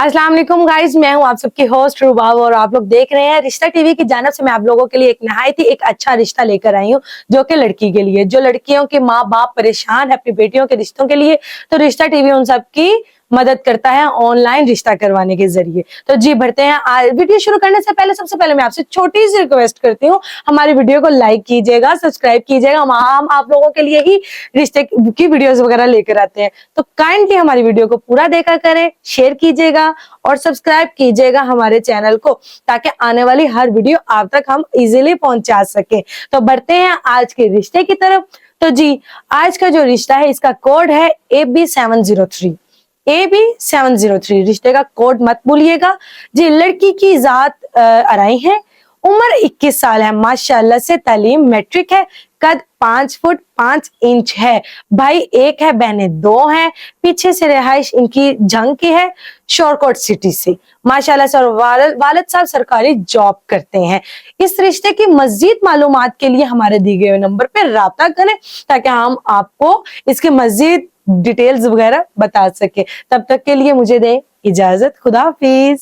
अस्सलाम वालेकुम गाइस, मैं हूं आप सबकी होस्ट रुबाब और आप लोग देख रहे हैं रिश्ता टीवी की जानिब से। मैं आप लोगों के लिए एक नहायत ही एक अच्छा रिश्ता लेकर आई हूं जो कि लड़की के लिए, जो लड़कियों के माँ बाप परेशान है अपनी बेटियों के रिश्तों के लिए, तो रिश्ता टीवी उन सब की मदद करता है ऑनलाइन रिश्ता करवाने के जरिए। तो जी बढ़ते हैं। आज वीडियो शुरू करने से पहले सबसे पहले मैं आपसे छोटी सी रिक्वेस्ट करती हूँ, हमारी वीडियो को लाइक कीजिएगा, सब्सक्राइब कीजिएगा। हम आप लोगों के लिए ही रिश्ते की वीडियोस वगैरह लेकर आते हैं, तो काइंडली हमारी वीडियो को पूरा देखा करें, शेयर कीजिएगा और सब्सक्राइब कीजिएगा हमारे चैनल को, ताकि आने वाली हर वीडियो आप तक हम इजीली पहुंचा सके। तो बढ़ते हैं आज के रिश्ते की तरफ। तो जी आज का जो रिश्ता है इसका कोड है AB703। AB703 रिश्ते का कोड मत भूलिएगा जी। लड़की की जात अराई है, उम्र 21 साल है, माशाल्लाह से तालीम मैट्रिक है, कद 5 फुट 5 इंच है, भाई एक है, बहनें 2 हैं, पीछे से रिहाइश इनकी जंग की है, शोरकोट सिटी से, माशाल्लाह से। और वालिद साहब सरकारी जॉब करते हैं। इस रिश्ते की मजीद मालूमात के लिए हमारे दिए गए नंबर पर राब्ता करें ताकि हम आपको इसके मजीद डिटेल्स वगैरह बता सके। तब तक के लिए मुझे दें इजाजत। खुदा हाफिज।